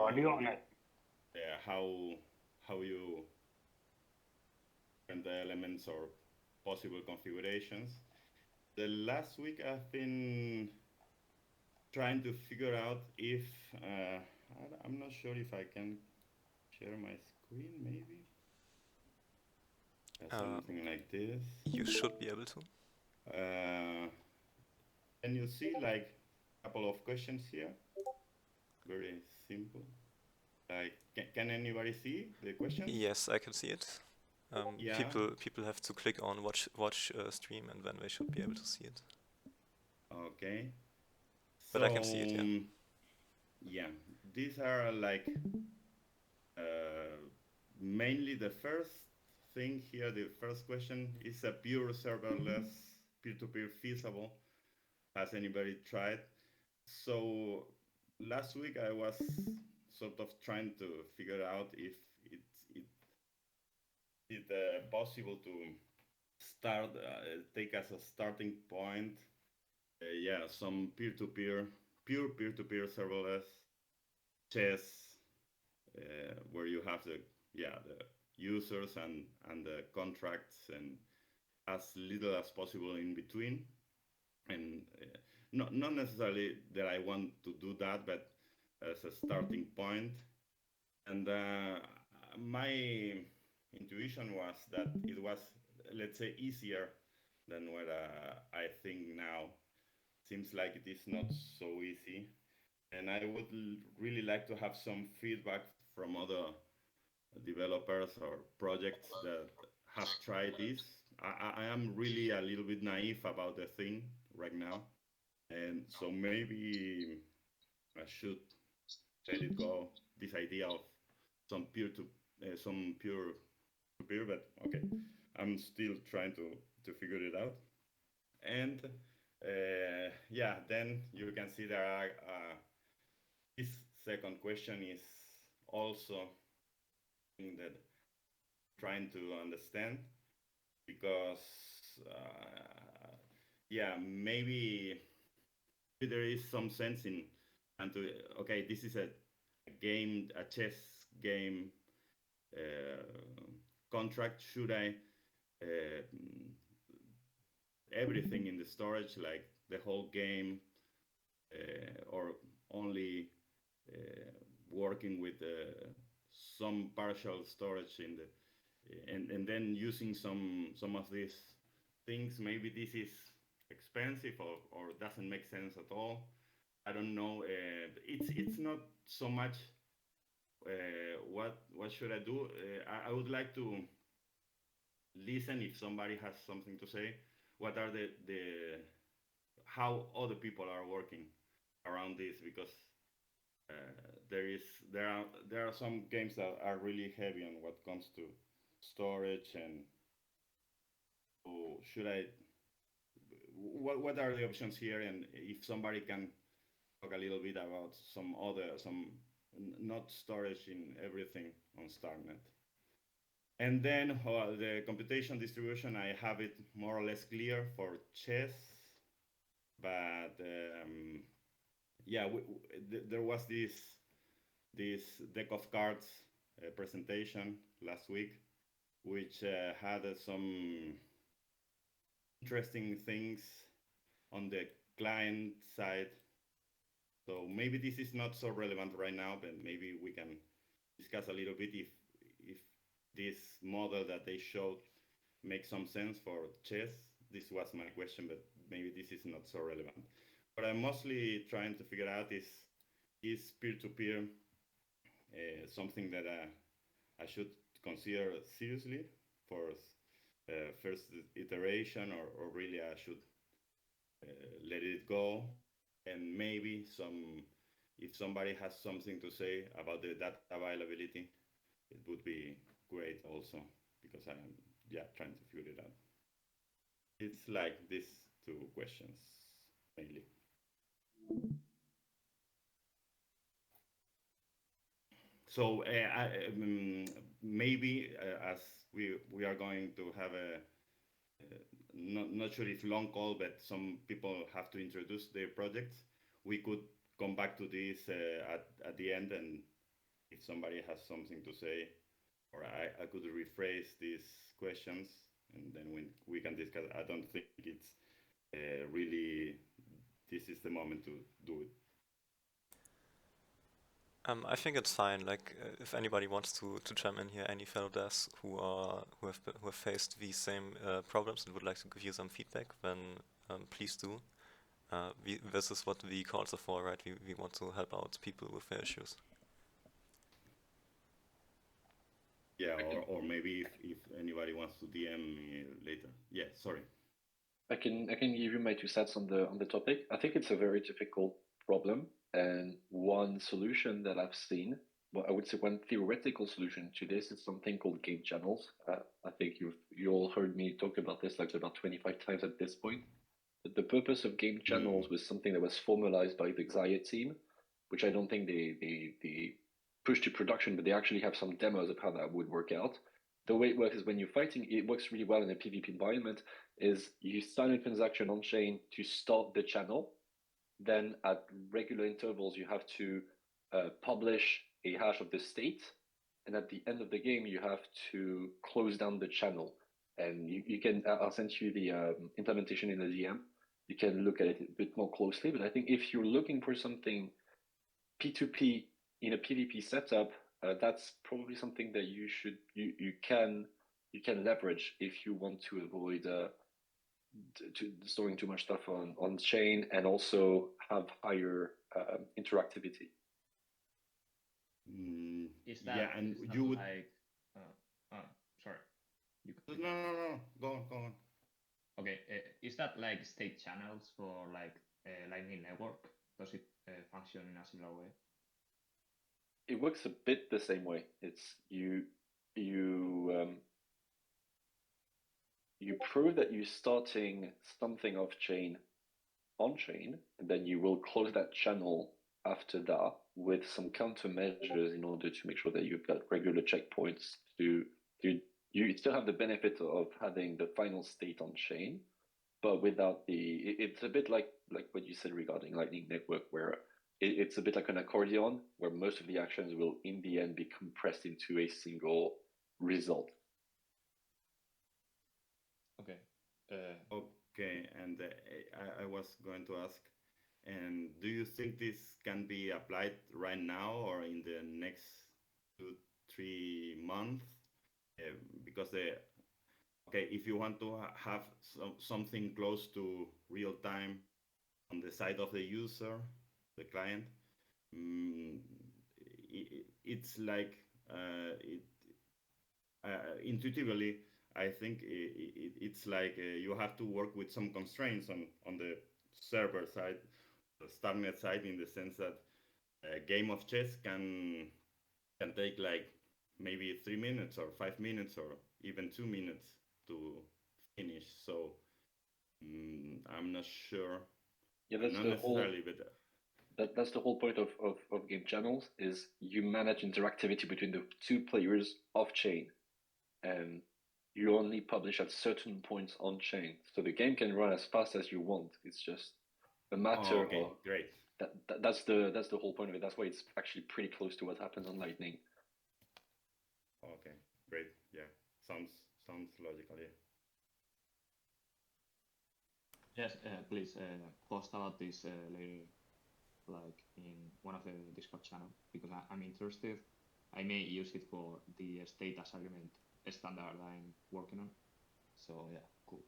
audio on it. how you and the elements or possible configurations. The last week I've been trying to figure out if I'm not sure if I can share my screen. Maybe Uh, something like this. you should be able to. Uh, and you see like a couple of questions here. Very simple. Like, can anybody see the questions? Yes, I can see it. Yeah. People have to click on watch stream, and then they should be able to see it. Okay. But I can see So it, yeah. yeah, these are like mainly the first thing here. The first question is a pure serverless peer-to-peer feasible. Has anybody tried? So last week I was sort of trying to figure out if it is possible to start take as a starting point yeah, some pure peer-to-peer serverless chess where you have the users and the contracts and as little as possible in between. And not necessarily that I want to do that, but as a starting point. And my intuition was that it was, let's say, easier than what I think now. Seems like it is not so easy. And I would really like to have some feedback from other developers or projects that have tried this. I am really a little bit naive about the thing right now. And so maybe I should let it go, this idea of some pure to peer, but okay, I'm still trying to figure it out. And yeah, then you can see there are this second question is also that trying to understand because yeah, maybe there is some sense in and to okay, this is a game, a chess game uh, contract. Should I uh, everything in the storage, like the whole game, or only uh, working with some partial storage in the and then using some of these things. Maybe this is expensive or doesn't make sense at all. I don't know. It's not so much what should I do. I would like to listen if somebody has something to say. What are the how other people are working around this because uh, there are some games that are really heavy on what comes to storage and so should I what are the options here and if somebody can talk a little bit about some not storage in everything on StarNet. And then the computation distribution, I have it more or less clear for chess, but yeah, there was this deck of cards presentation last week, which had some interesting things on the client side. So maybe this is not so relevant right now, but maybe we can discuss a little bit if this model that they showed makes some sense for chess. This was my question, but maybe this is not so relevant. What I'm mostly trying to figure out is peer-to-peer something that I should consider seriously for first iteration, or really I should let it go. And maybe if somebody has something to say about the data availability, it would be great also because I'm yeah trying to figure it out. It's like these two questions mainly. So maybe as we are going to have a not sure if long call, but some people have to introduce their projects. We could come back to this at the end and if somebody has something to say, or I could rephrase these questions, and then we can discuss. I don't think it's really this is the moment to do it. I think it's fine. Like, if anybody wants to chime in here, any fellow devs who have faced these same problems and would like to give you some feedback, then please do. This is what the calls are for, right? We want to help out people with their issues. Yeah, or maybe if anybody wants to DM me later. Yeah, sorry. I can give you my 2 cents on the topic. I think it's a very difficult problem, and one solution that I've seen, well, I would say one theoretical solution to this is something called game channels. I think you all heard me talk about this like about 25 times at this point. But the purpose of game Mm. channels was something that was formalized by the Xia team, which I don't think they pushed to production, but they actually have some demos of how that would work out. The way it works is when you're fighting, it works really well in a PvP environment, is you sign a transaction on chain to start the channel. Then at regular intervals, you have to publish a hash of the state. And at the end of the game, you have to close down the channel. And you can, I'll send you the implementation in the DM. You can look at it a bit more closely. But I think if you're looking for something P2P in a PvP setup, that's probably something that you can leverage if you want to avoid storing too much stuff on chain and also have higher interactivity. Is that, yeah, and is that you would. like, sorry, you No. Go on. Okay, is that like state channels for like Lightning Network? Does it function in a similar way? It works a bit the same way. It's you prove that you're starting something off chain on chain, and then you will close that channel after that with some countermeasures in order to make sure that you've got regular checkpoints to you still have the benefit of having the final state on chain, but without it's a bit like what you said regarding Lightning Network, where it's a bit like an accordion, where most of the actions will in the end be compressed into a single result. Okay. Okay, and I was going to ask, and do you think this can be applied right now or in the next 2-3 months? Because okay, if you want to have something close to real time on the side of the user, the client, mm, it's like it intuitively. I think it's like you have to work with some constraints on the server side, the Starnet side, in the sense that a game of chess can take like maybe 3 minutes or 5 minutes or even 2 minutes to finish. So I'm not sure. Yeah, that's Not the whole necessarily, but that's the whole point of game channels, is you manage interactivity between the two players off chain, and you only publish at certain points on chain, so the game can run as fast as you want. It's just a matter okay, of great. that's the whole point of it. That's why it's actually pretty close to what happens on Lightning. Okay, great. Yeah, sounds logical. Yeah. Yes, please post about this later, like in one of the Discord channel, because I'm interested. I may use it for the status argument standard I'm working on. So yeah, cool.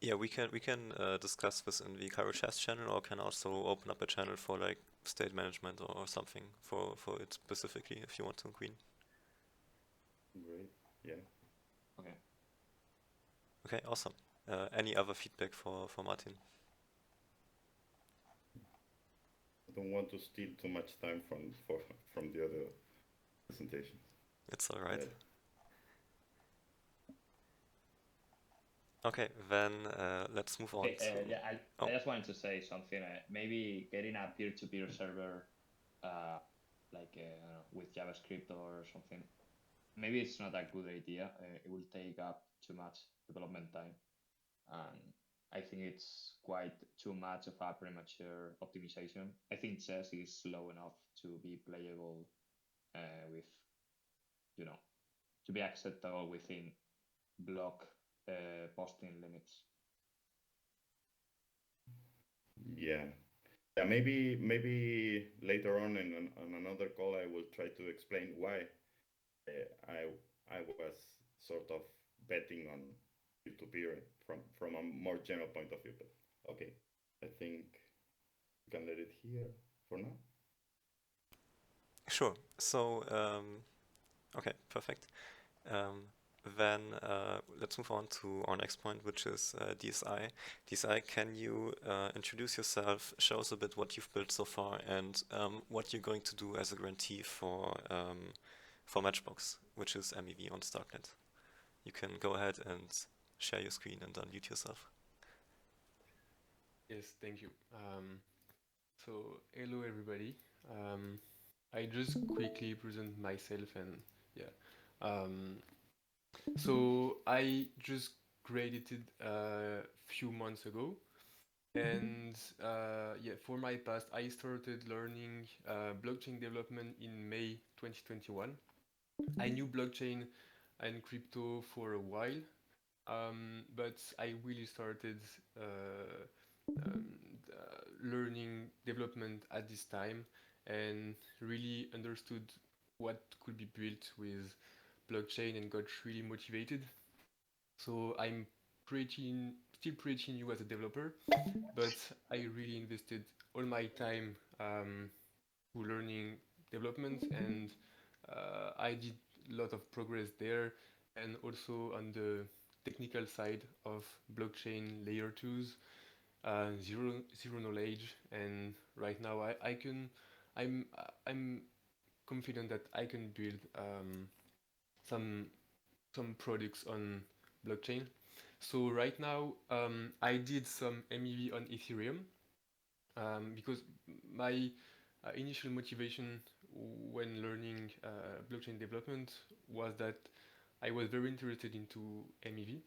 Yeah, we can discuss this in the Cairo Chess channel, or can also open up a channel for like state management or something for it specifically if you want to, Queen. Great. Yeah. Okay. Okay, awesome. Any other feedback for Martin? I don't want to steal too much time from the other presentations. It's all right. Yeah. Okay, then let's move on to. Yeah, I just wanted to say something. Maybe getting a peer-to-peer server, like with JavaScript or something. Maybe it's not a good idea. It will take up too much development time, and I think it's quite too much of a premature optimization. I think chess is slow enough to be playable with, you know, to be acceptable within block posting limits. Yeah. Yeah, maybe later on on another call I will try to explain why I was sort of betting on peer-to-peer from a more general point of view. But okay, I think we can let it here for now. Sure. So, okay, perfect. Then let's move on to our next point, which is DSI. DSI, can you introduce yourself, show us a bit what you've built so far, and what you're going to do as a grantee for Matchbox, which is MEV on Starknet. You can go ahead and share your screen and unmute yourself. Yes, thank you. So, hello everybody. I just quickly present myself and yeah. So I just graduated a few months ago, and yeah, for my past, I started learning blockchain development in May 2021. I knew blockchain and crypto for a while, but I really started um, learning development at this time and really understood what could be built with blockchain and got really motivated. So I'm still pretty new as a developer, but I really invested all my time to learning development, and I did a lot of progress there, and also on the technical side of blockchain layer twos, zero knowledge, and right now I'm confident that I can build some some products on blockchain. So right now I did some MEV on Ethereum because my initial motivation when learning blockchain development was that I was very interested into MEV.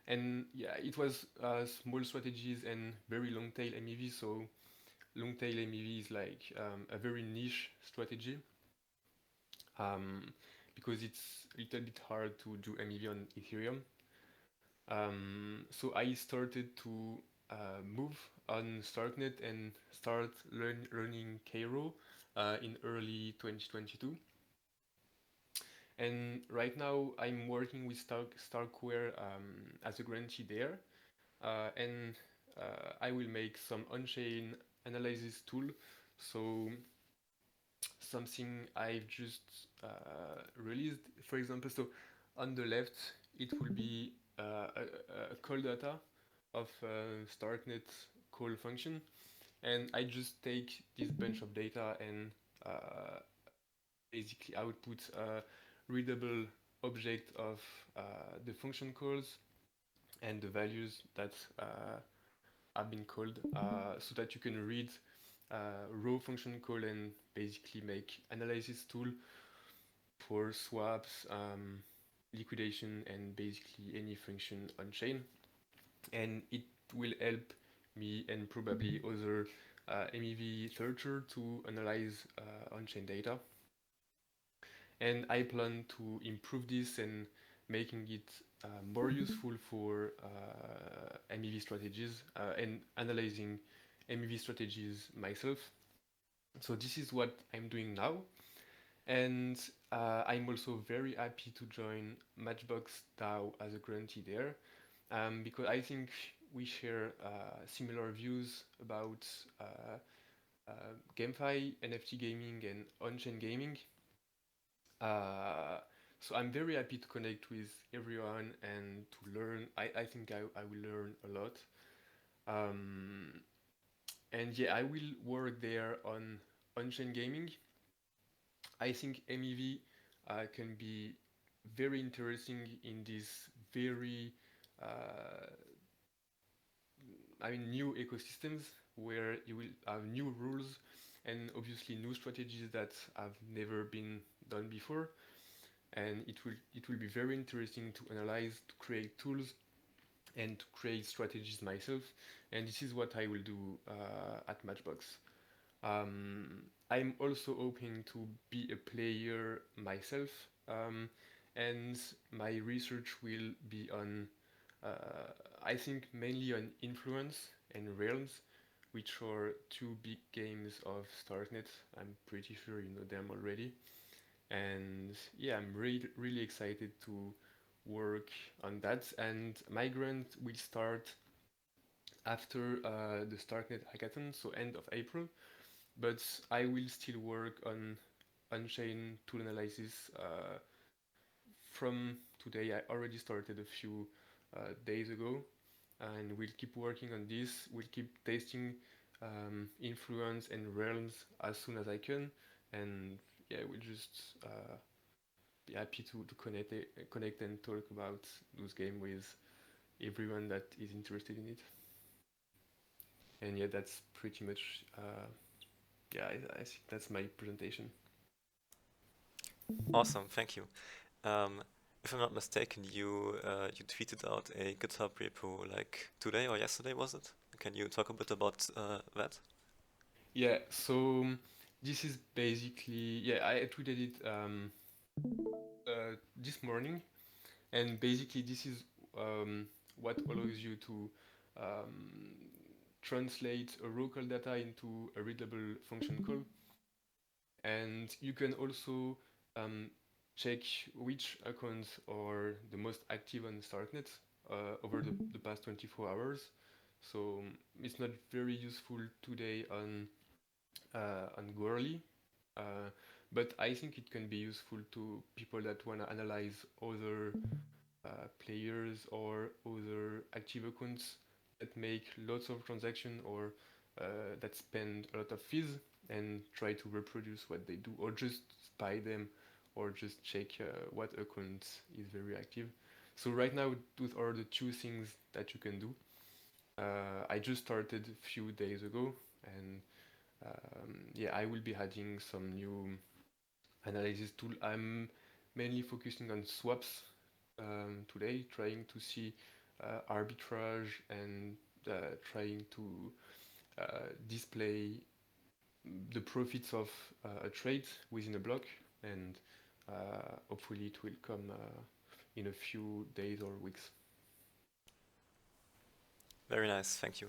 And yeah, it was small strategies and very long tail MEV. So long tail MEV is like a very niche strategy um, because it's a little bit hard to do MEV on Ethereum. So I started to move on Starknet and start learning Cairo in early 2022. And right now I'm working with Starkware as a grantee there, and I will make some on-chain analysis tool. So something I've just released, for example. So on the left, it will be a call data of Starknet call function, and I just take this bunch of data and basically output a readable object of the function calls and the values that have been called, so that you can read raw function call and basically make analysis tool for swaps, liquidation, and basically any function on chain. And it will help me and probably other MEV searcher to analyze on-chain data. And I plan to improve this and making it more useful for MEV strategies and analyzing MEV strategies myself. So this is what I'm doing now. And I'm also very happy to join Matchbox DAO as a grantee there, because I think we share similar views about GameFi, NFT gaming, and on-chain gaming. So I'm very happy to connect with everyone and to learn. I think I will learn a lot. And yeah, I will work there on on-chain gaming. I think MEV can be very interesting in this very new ecosystems where you will have new rules and obviously new strategies that have never been done before, and it will be very interesting to analyze, to create tools, and to create strategies myself. And this is what I will do at Matchbox. I'm also hoping to be a player myself, and my research will be on, I think, mainly on Influence and Realms, which are two big games of StarkNet. I'm pretty sure you know them already. And yeah, I'm really excited to work on that. And my grant will start after the StarkNet hackathon, so end of April. But I will still work on on-chain tool analysis from today. I already started a few days ago, and we'll keep working on this. We'll keep testing influence and realms as soon as I can, and yeah, we'll just be happy to connect and talk about those games with everyone that is interested in it. And yeah, that's pretty much yeah, I think that's my presentation. Awesome, thank you. If I'm not mistaken, you tweeted out a GitHub repo like today or yesterday, was it? Can you talk a bit about that? Yeah, so this is basically, yeah, I tweeted it this morning, and basically this is what allows you to um, translate a raw call data into a readable function call, and you can also um, check which accounts are the most active on StarkNet over the past 24 hours. So it's not very useful today on Goerli, uh, but I think it can be useful to people that want to analyze other players or other active accounts that make lots of transactions or that spend a lot of fees and try to reproduce what they do or just spy them or just check what account is very active. So right now, those are the two things that you can do. I just started a few days ago, and yeah, I will be adding some new analysis tool. I'm mainly focusing on swaps today, trying to see arbitrage and trying to display the profits of a trade within a block, and hopefully it will come in a few days or weeks. Very nice, thank you.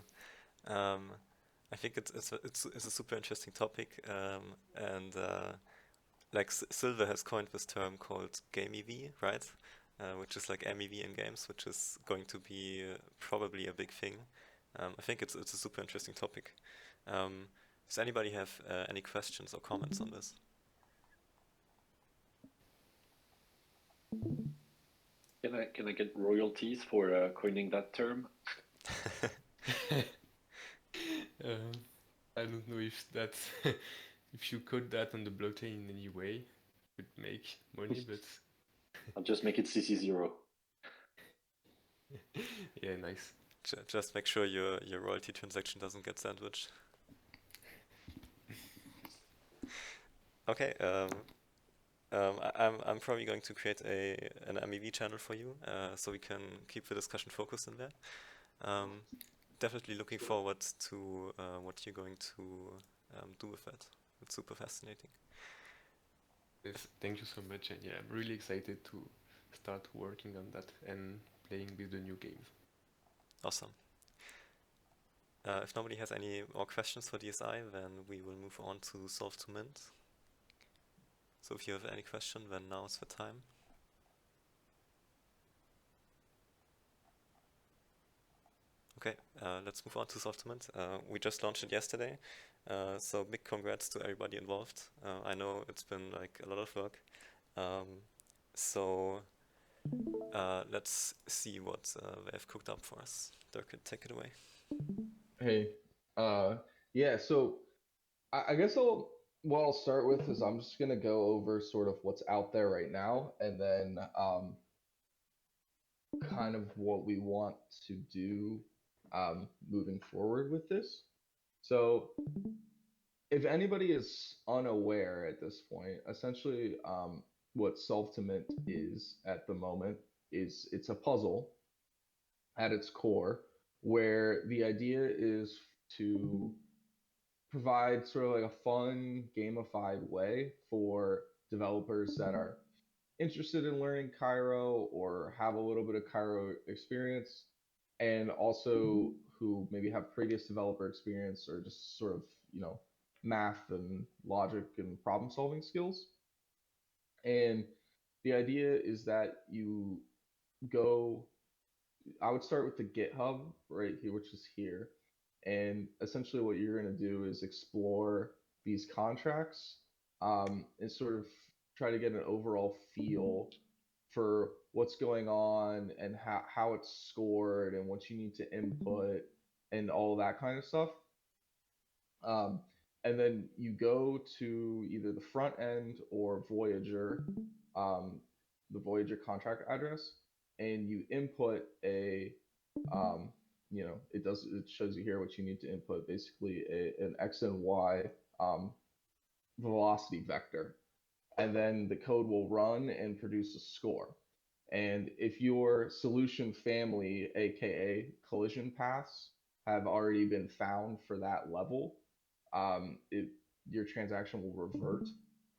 Um, I think it's a super interesting topic, and like Silver has coined this term called GameEV, right? Which is like MEV in games, which is going to be probably a big thing. I think it's a super interesting topic. Does anybody have any questions or comments on this? Can I get royalties for coining that term? um, I don't know if that's if you code that on the blockchain in any way, you could make money, but I'll just make it CC0. yeah, nice. Just make sure your royalty transaction doesn't get sandwiched. Okay. I'm probably going to create an MEV channel for you, so we can keep the discussion focused in there. Definitely looking forward to what you're going to do with that. It's super fascinating. Yes, thank you so much, and yeah, I'm really excited to start working on that and playing with the new games. Awesome. If nobody has any more questions for DSI, then we will move on to Solve to Mint. So if you have any question, then now is the time. Okay, let's move on to Solve to Mint. We just launched it yesterday, so big congrats to everybody involved. I know it's been like a lot of work. So let's see what they have cooked up for us. Dirk, take it away. Hey, yeah, so I guess what I'll start with is I'm just gonna go over sort of what's out there right now, and then kind of what we want to do moving forward with this. So if anybody is unaware at this point, essentially what Solve to Mint is at the moment is it's a puzzle. at its core, where the idea is to provide sort of like a fun, gamified way for developers that are interested in learning Cairo or have a little bit of Cairo experience, and also who maybe have previous developer experience or just sort of, math and logic and problem solving skills. And the idea is that you go, I would start with the GitHub right here, which is here. And essentially, what you're going to do is explore these contracts, and sort of try to get an overall feel for what's going on and how it's scored and what you need to input and all that kind of stuff. Um, and then you go to either the front end or Voyager, the Voyager contract address, and you input um, it shows you here what you need to input, basically an X and Y um, velocity vector, and then the code will run and produce a score. And if your solution family, aka collision paths, have already been found for that level, your transaction will revert,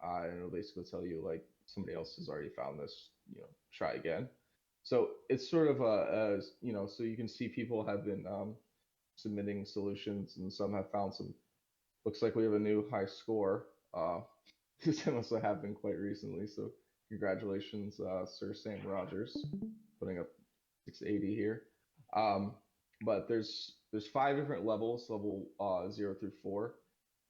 and it'll basically tell you like somebody else has already found this, try again. So it's sort of so you can see people have been submitting solutions, and some have found some. Looks like we have a new high score. This must have happened quite recently. So congratulations, Sir Sam Rogers, putting up 680 here. But there's 5 different levels, level 0 through 4,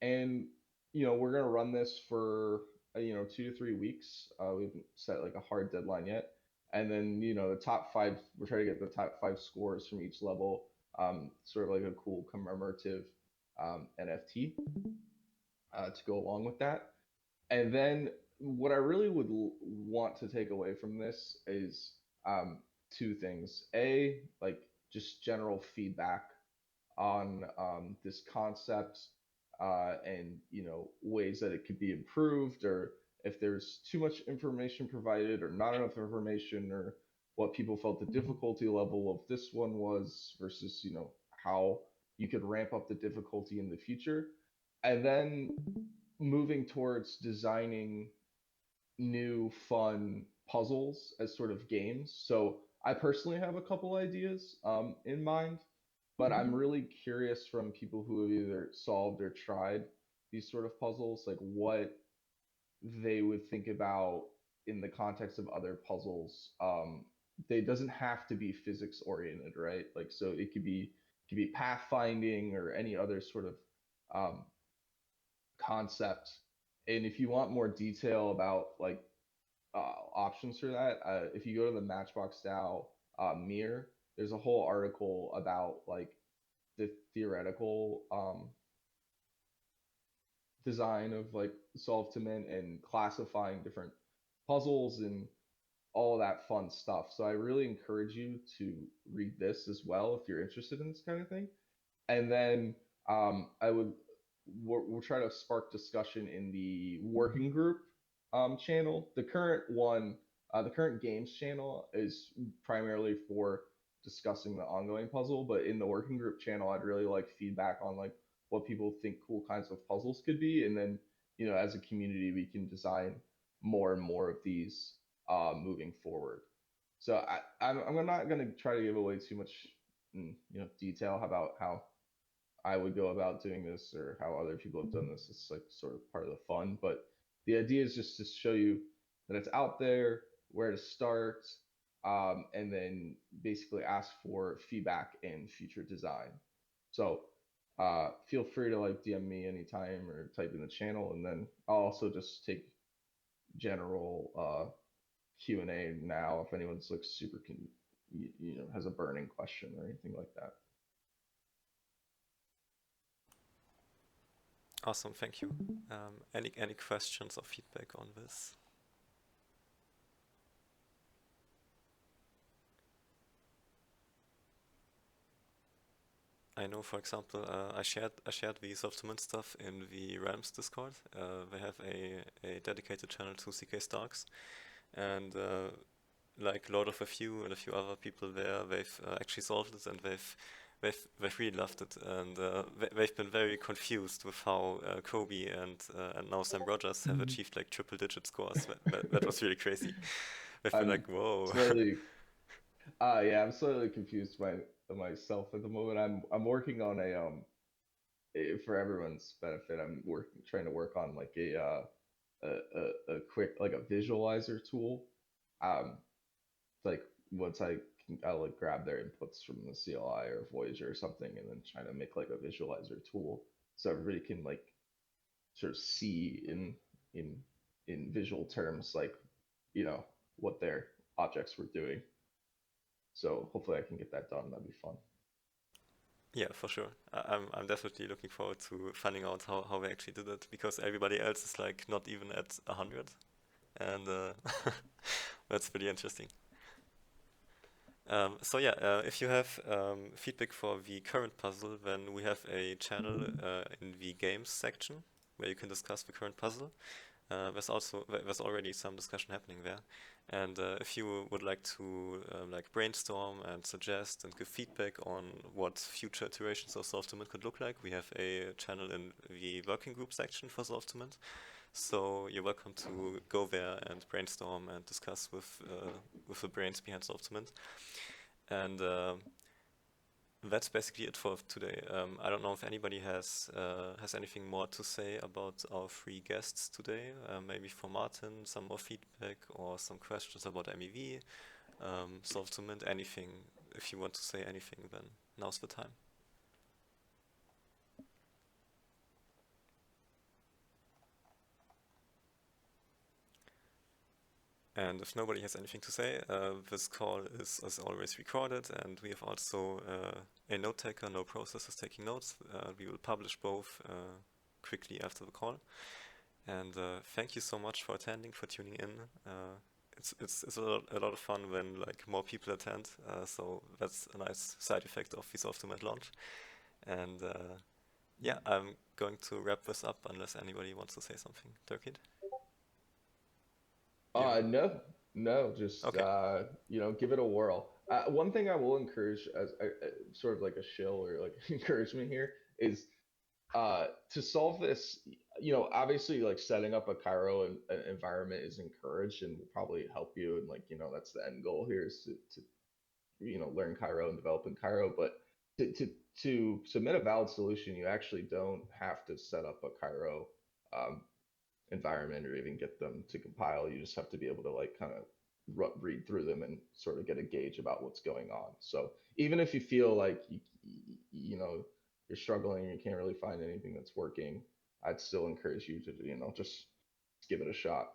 and we're gonna run this for 2 to 3 weeks. We haven't set like a hard deadline yet, and then the top 5, we're trying to get the top 5 scores from each level, sort of like a cool commemorative NFT to go along with that. And then what I really would want to take away from this is 2 things. A, like just general feedback on this concept, and ways that it could be improved, or if there's too much information provided or not enough information, or what people felt the difficulty level of this one was versus how you could ramp up the difficulty in the future. And then moving towards designing new fun puzzles as sort of games. So I personally have a couple ideas in mind, but I'm really curious from people who have either solved or tried these sort of puzzles, like what they would think about in the context of other puzzles. They doesn't have to be physics oriented, right? Like, so it could be pathfinding or any other sort of um, concept. And if you want more detail about like options for that, if you go to the Matchbox DAO mirror, there's a whole article about like the theoretical design of like solve to mint and classifying different puzzles and all of that fun stuff. So I really encourage you to read this as well if you're interested in this kind of thing. And then we'll try to spark discussion in the working group channel. The current games channel is primarily for discussing the ongoing puzzle, but in the working group channel, I'd really like feedback on like what people think cool kinds of puzzles could be, and then as a community, we can design more and more of these moving forward. So I'm not going to try to give away too much detail about how I would go about doing this or how other people have done this. It's like sort of part of the fun, but the idea is just to show you that it's out there, where to start, and then basically ask for feedback and future design. So feel free to like DM me anytime or type in the channel, and then I'll also just take general Q&A now if anyone's like super has a burning question or anything like that. Awesome, thank you. Any questions or feedback on this? I know, for example, I shared the Solve2Mint stuff in the Realms Discord. They have a dedicated channel to CK Starks, and like Lord of a Few and a few other people there, they've actually solved it, and they've really loved it, and they've been very confused with how Kobe and now Sam Rogers have achieved like triple-digit scores. That was really crazy. They've been I'm like, whoa. slightly, yeah, I'm slightly confused by myself at the moment. I'm working on for everyone's benefit. Trying to work on like a quick like a visualizer tool. Like once I'll like grab their inputs from the CLI or Voyager or something, and then try to make like a visualizer tool so everybody can like sort of see in in visual terms like what their objects were doing. So hopefully I can get that done. That'd be fun. Yeah, for sure. I'm definitely looking forward to finding out how they actually did it, because everybody else is like not even at 100, and that's pretty interesting. So yeah, if you have feedback for the current puzzle, then we have a channel in the games section where you can discuss the current puzzle. There's already some discussion happening there, and if you would like to like brainstorm and suggest and give feedback on what future iterations of Solve2Mint could look like, we have a channel in the working group section for Solve2Mint. So you're welcome to go there and brainstorm and discuss with the brains behind Solve2Mint. And that's basically it for today. I don't know if anybody has anything more to say about our three guests today. Maybe for Martin, some more feedback or some questions about MEV, Solve2Mint, anything. If you want to say anything, then now's the time. And if nobody has anything to say, this call is as always recorded, and we have also a note taker. No process is taking notes. We will publish both quickly after the call. And thank you so much for attending, for tuning in. It's a lot of fun when like more people attend. So that's a nice side effect of the Solve2Mint launch. And yeah, I'm going to wrap this up unless anybody wants to say something. Turkid? No, just Okay. give it a whirl. One thing I will encourage as sort of like a shill or like encouragement here is to solve this. Obviously, like setting up a Cairo environment is encouraged and will probably help you, and like that's the end goal here is to learn Cairo and develop in Cairo. But to submit a valid solution, you actually don't have to set up a Cairo um, environment or even get them to compile. You just have to be able to like kind of read through them and sort of get a gauge about what's going on. So even if you feel like you're struggling and you can't really find anything that's working, I'd still encourage you to just give it a shot.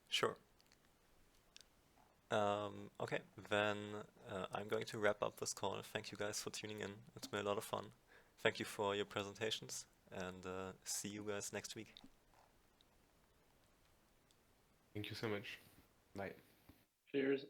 Sure. Okay, then I'm going to wrap up this call. Thank you guys for tuning in. It's been a lot of fun. Thank you for your presentations, and see you guys next week. Thank you so much. Bye. Cheers.